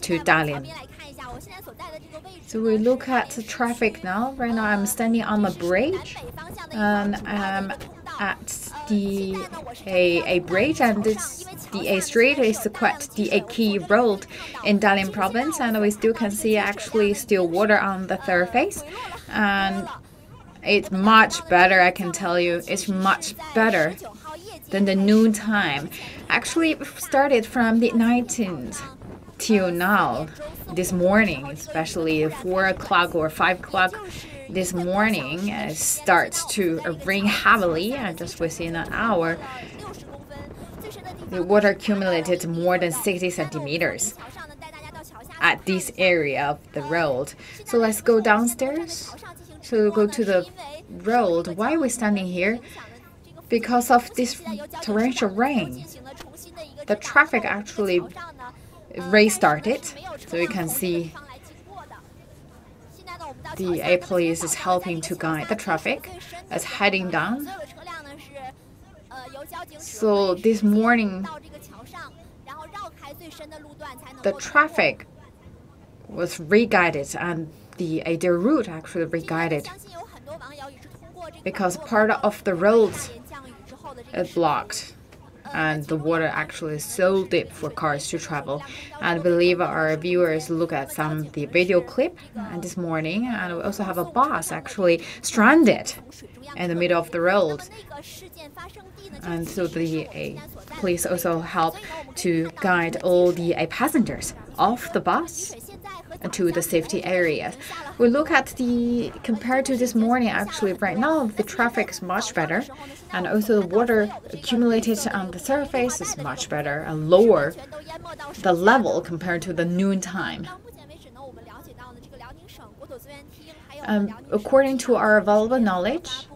to Dalian. So we look at the traffic now. Right now I'm standing on the bridge, and I'm at a bridge, and the A street is quite the key road in Dalian province, and we still can see actually still water on the surface, and it's much better, I can tell you. It's much better than the noon time. Actually, it started from the 19th till now, this morning, especially 4 o'clock or 5 o'clock this morning, it starts to rain heavily, and just within an hour, the water accumulated more than 60 centimeters at this area of the road. So let's go downstairs. So go to the road. Why are we standing here? Because of this torrential rain. The traffic actually restarted. So you can see the A police is helping to guide the traffic as heading down. So this morning, the traffic was re-guided, and the route actually re-guided because part of the road is blocked, and the water actually is so deep for cars to travel. And I believe our viewers look at some of the video clip this morning, and we also have a bus actually stranded in the middle of the road. And so the police also help to guide all the passengers off the bus to the safety areas. We look at compared to this morning, actually right now the traffic is much better, and also the water accumulated on the surface is much better and lower the level compared to the noon time. According to our available knowledge,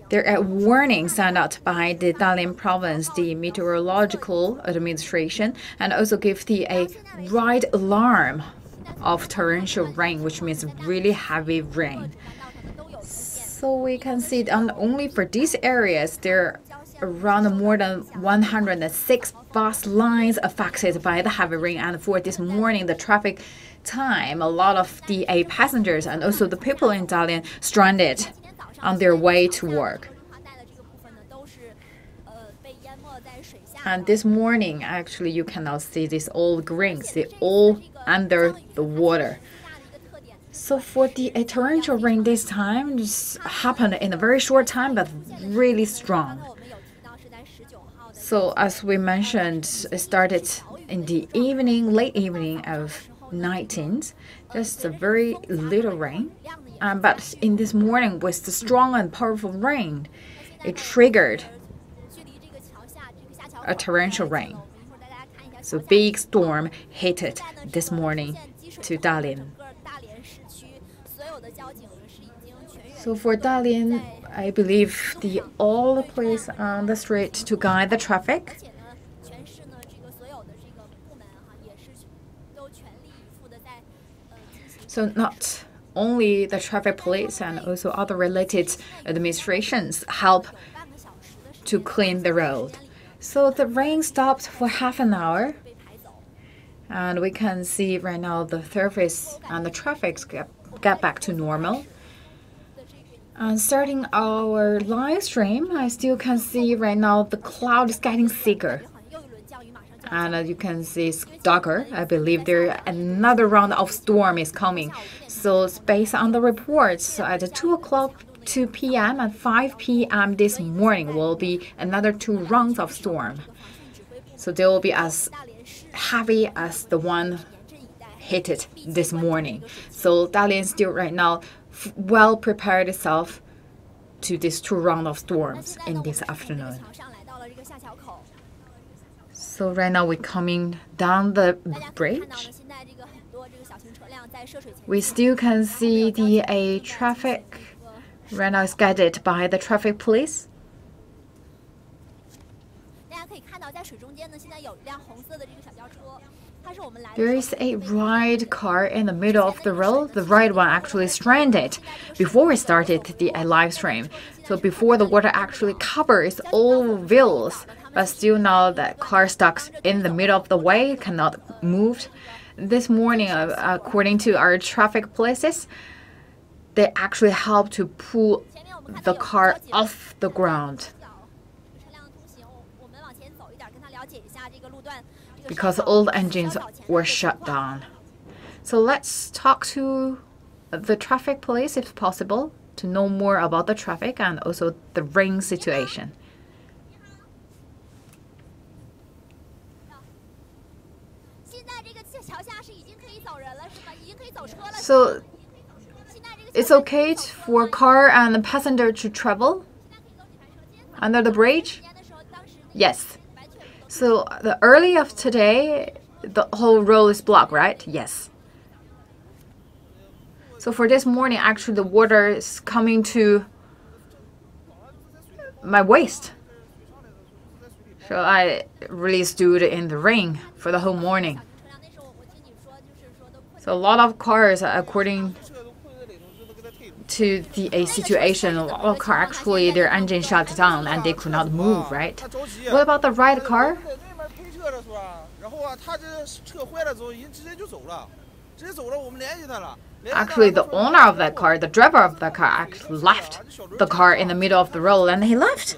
there are warnings sent out by the Dalian province, the meteorological administration, and also give a red alarm of torrential rain, which means really heavy rain. So we can see that only for these areas, there are around more than 106 bus lines affected by the heavy rain. And for this morning, the traffic time, a lot of the passengers and also the people in Dalian stranded on their way to work. And this morning, actually, you can now see these old greens, they're all under the water. So for the torrential rain this time, just happened in a very short time, but really strong. So as we mentioned, it started in the evening, late evening of 19th. Just a very little rain. But in this morning, with the strong and powerful rain, it triggered a torrential rain. So big storm hit it this morning to Dalian. So for Dalian, I believe all the police on the street to guide the traffic. So not only the traffic police and also other related administrations help to clean the road. So the rain stopped for half an hour, and we can see right now the surface and the traffic get back to normal. And starting our live stream, I still can see right now the cloud is getting thicker. And you can see it's darker. I believe there another round of storm is coming. So based on the reports, at 2 o'clock, 2 p.m. and 5 p.m. this morning will be another 2 rounds of storm. So they will be as heavy as the one hit it this morning. So Dalian still right now well prepared itself to this 2 rounds of storms in this afternoon. So right now we're coming down the bridge. We still can see the traffic right now is guided by the traffic police. There is a red car in the middle of the road. The red one actually stranded before we started the live stream. So before the water actually covers all wheels, but still now that car stuck in the middle of the way, cannot move. This morning, according to our traffic polices, they actually help to pull the car off the ground because all the engines were shut down. So let's talk to the traffic police if possible to know more about the traffic and also the rain situation. So it's okay for car and passenger to travel under the bridge? Yes. So the early of today, the whole road is blocked, right? Yes. So for this morning, actually the water is coming to my waist. So I really stood in the rain for the whole morning. So a lot of cars, according to the situation, a lot of cars actually their engine shut down and they could not move, right? What about the right car? Actually, the owner of that car, the driver of that car, actually left the car in the middle of the road and he left.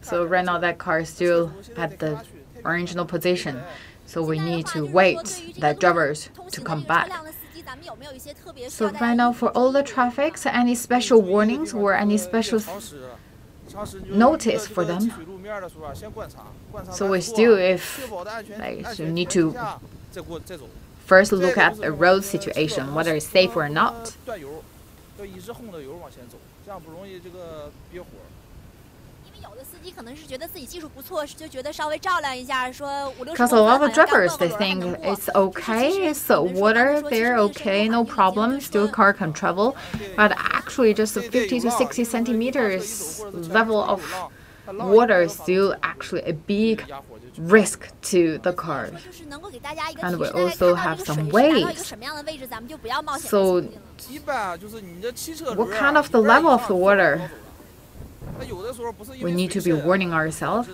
So right now that car is still at the original position. So we need to wait the drivers to come back. So right now for all the traffic, so any special warnings or any special notice for them? So we still, if you need to first look at the road situation, whether it's safe or not. Because a lot of drivers, they think it's okay, so water there, okay, no problem, still car can travel. But actually just 50 to 60 centimeters level of water is still actually a big risk to the car. And we also have some waves. So what kind of the level of the water? We need to be warning ourselves.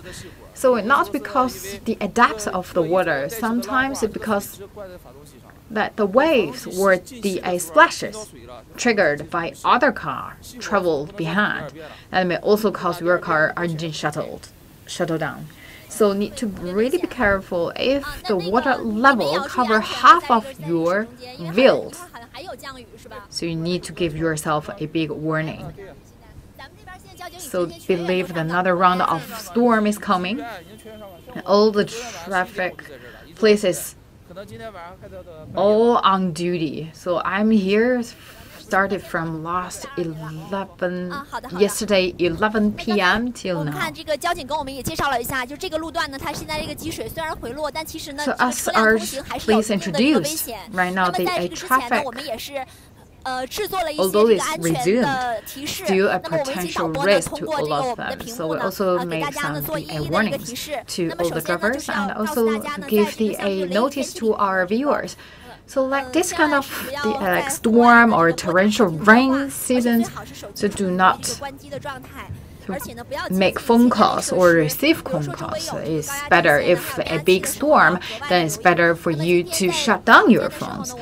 So not because the depth of the water, sometimes it's because that the waves or the splashes triggered by other car travel behind, and may also cause your car engine shuttle down. So need to really be careful if the water level cover half of your wheels. So you need to give yourself a big warning. So believe that another round of storm is coming. And all the traffic places all on duty. So I'm here started from yesterday 11 p.m. till now. So as our police introduced, right now the traffic, although it's resumed, still a potential risk to all of them. So we also make some warnings to all the drivers and also give a notice to our viewers. So like this kind of like storm or torrential rain seasons, so do not make phone calls or receive phone calls. It's better if a big storm, then it's better for you to shut down your phones.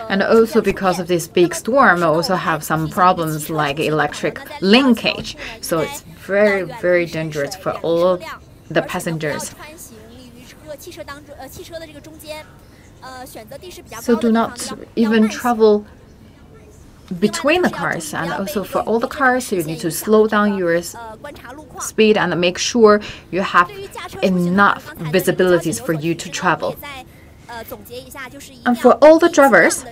And also because of this big storm, we also have some problems like electric linkage. So it's very, very dangerous for all the passengers. So do not even travel between the cars, and also for all the cars you need to slow down your speed and make sure you have enough visibilities for you to travel. And for all the drivers,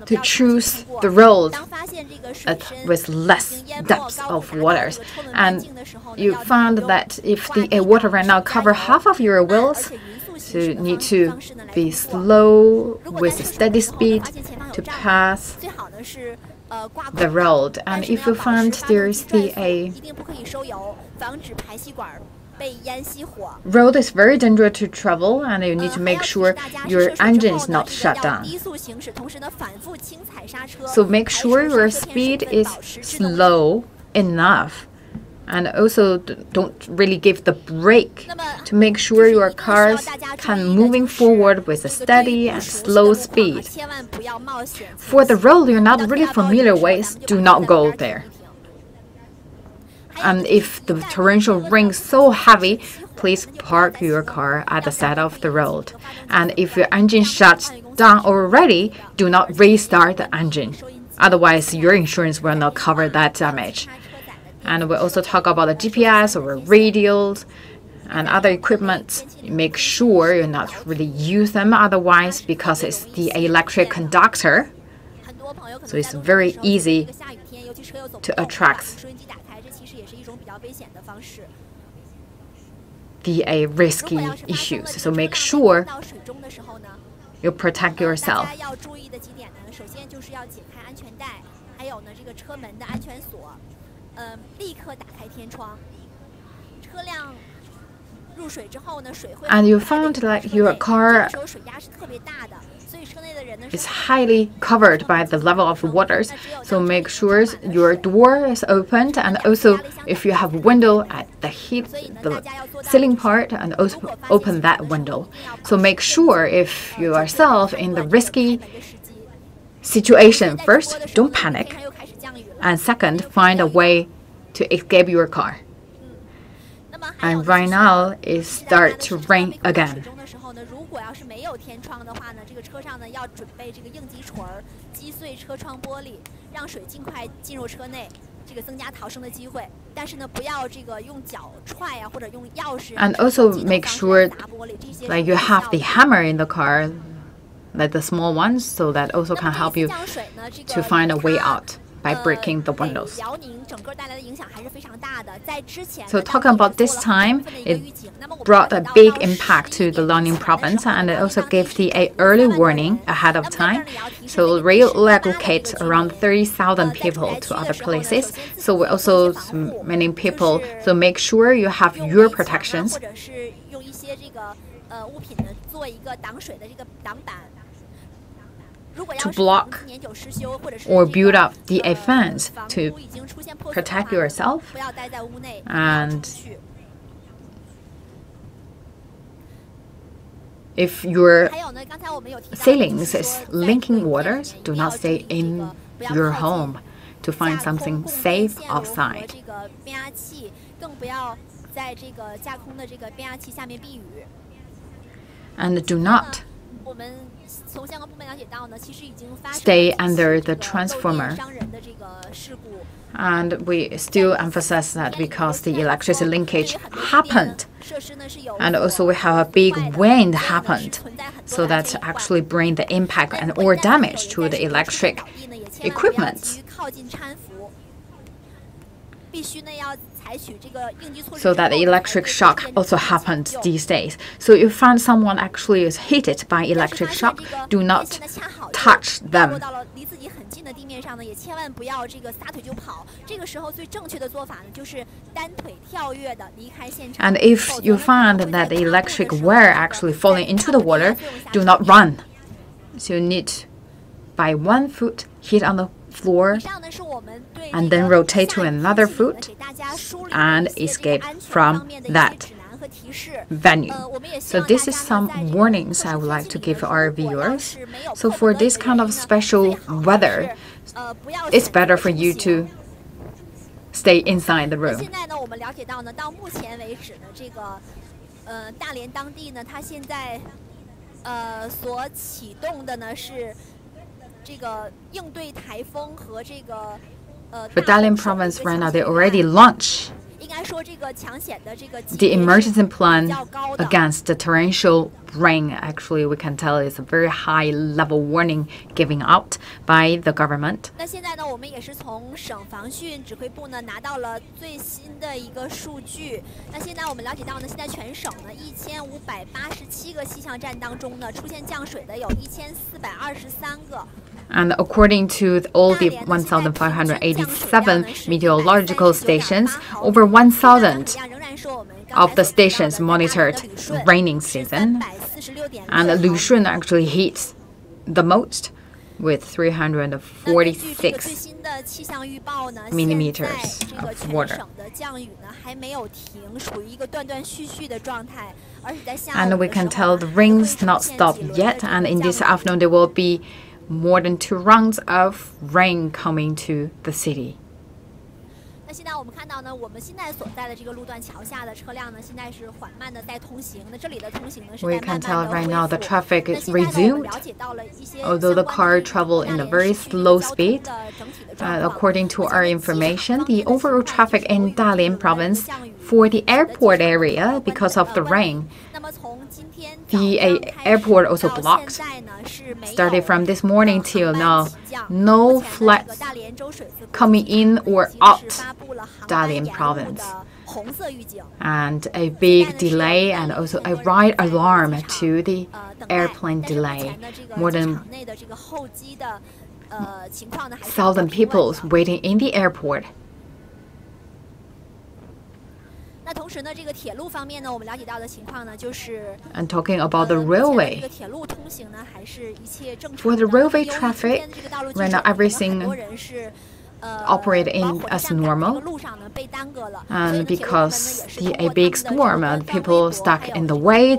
to choose the road with less depth of waters. And you found that if the water right now cover half of your wheels, so you need to be slow with a steady speed to pass the road, and if you find there's a road is very dangerous to travel, and you need to make sure your engine is not shut down. So make sure your speed is slow enough, and also don't really give the brake to make sure your cars can moving forward with a steady and slow speed. For the road you're not really familiar with, do not go there. And if the torrential rain is so heavy, please park your car at the side of the road. And if your engine shuts down already, do not restart the engine. Otherwise, your insurance will not cover that damage. And we'll also talk about the GPS or radios and other equipment. Make sure you not really use them otherwise, because it's the electric conductor. So it's very easy to attract the risky issues. So make sure you protect yourself. And you found that your car is highly covered by the level of waters, so make sure your door is opened, and also if you have window at the ceiling part, and also open that window. So make sure if you are yourself in the risky situation, first, don't panic, and second, find a way to escape your car. And right now it starts to rain again. And also make sure like you have the hammer in the car, like the small ones, so that also can help you to find a way out by breaking the windows. So talking about this time, it brought a big impact to the Dalian province, and it also gave the early warning ahead of time. So relocate around 30,000 people to other places. So we also many people. So make sure you have your protections to block or build up the fence to protect yourself. And if your ceilings is linking waters, do not stay in your home to find something safe outside. And do not stay under the transformer. And we still emphasize that because the electricity linkage happened, and also we have a big wind happened, so that actually bring the impact and or damage to the electric equipment. So that the electric shock also happens these days. So if you find someone actually is hit by electric shock, do not touch them. And if you find that the electric wire actually falling into the water, do not run. So you need by 1 foot hit on the floor and then rotate to another foot and escape from that venue. So this is some warnings I would like to give our viewers. So for this kind of special weather, it's better for you to stay inside the room. For Dalian province right now, they already launched the emergency plan against the torrential rain. Actually, we can tell it's a very high level warning giving out by the government. 那现在呢，我们也是从省防汛指挥部呢拿到了最新的一个数据。那现在我们了解到呢，现在全省呢1587个气象站当中呢，出现降水的有1423个。 And according to all the 1,587 meteorological stations, over 1,000 of the stations monitored the raining season. And Lushun actually hits the most with 346 millimeters of water. And we can tell the rain's not stopped yet, and in this afternoon there will be more than 2 rounds of rain coming to the city. 那现在我们看到呢，我们现在所在的这个路段桥下的车辆呢，现在是缓慢的在通行。那这里的通行呢是在慢慢的恢复。 We can tell right now the traffic is resumed, although the car travel in a very slow speed. According to our information, the overall traffic in Dalian province for the airport area because of the rain. The airport also blocked. Started from this morning till now, no flights coming in or out Dalian province. And a big delay and also a ride alarm to the airplane delay. More than 1,000 people waiting in the airport. 那同时呢，这个铁路方面呢，我们了解到的情况呢，就是 And talking about the railway. 这个铁路通行呢，还是一切正常。 For the railway traffic, right now everything operate in as normal. And because a big storm, people stuck in the way,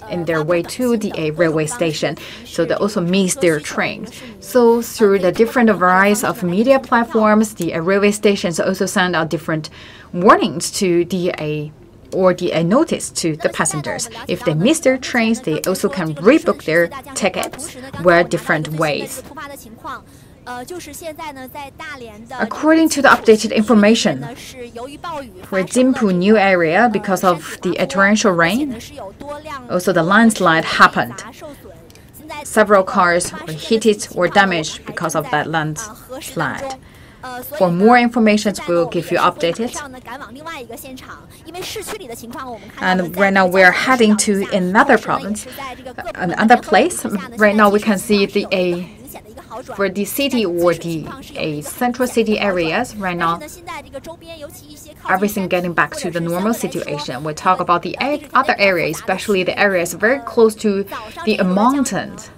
in their way to the railway station, so they also miss their trains. So through the different varieties of media platforms, the railway stations also send out different warnings to the notice to the passengers. If they miss their trains, they also can rebook their tickets with different ways. According to the updated information, for Jingpu new area, because of the torrential rain, also the landslide happened. Several cars were hit or damaged because of that landslide. For more information, we'll give you updated. And right now we're heading to another province, another place. Right now we can see for the city or the central city areas, right now, everything getting back to the normal situation. We talk about the other areas, especially the areas very close to the mountains,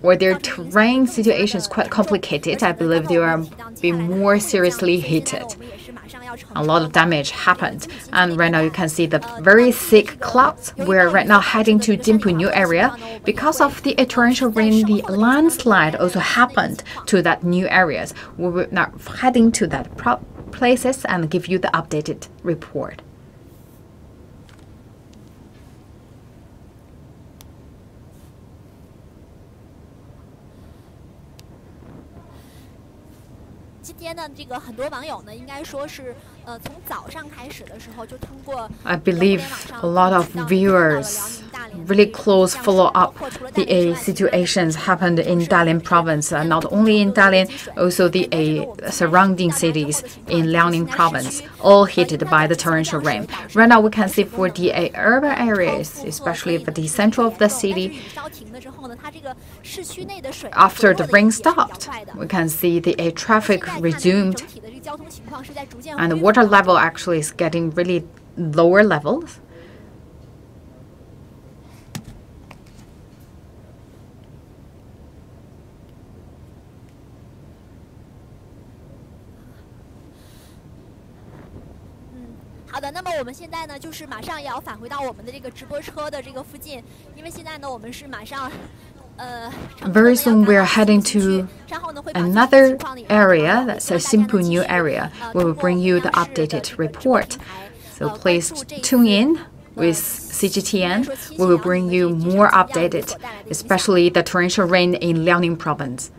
where their terrain situation is quite complicated. I believe they will be more seriously hit. A lot of damage happened, and right now you can see the very thick clouds. We're right now heading to Jingpu new area. Because of the torrential rain, the landslide also happened to that new areas. We're now heading to that places and give you the updated report. 今天呢，这个很多网友呢，应该说是从早上开始的时候就通过。I believe a lot of viewers really close follow up the situations happened in Dalian province, not only in Dalian, also the surrounding cities in Liaoning province, all hit by the torrential rain. Right now we can see for the urban areas, especially for the central of the city, after the rain stopped, we can see the traffic resumed, and the water level actually is getting really lower levels. Very soon we are heading to another area, that's a Jingpu new area. We will bring you the updated report. So please tune in with CGTN. We will bring you more updated, especially the torrential rain in Liaoning province.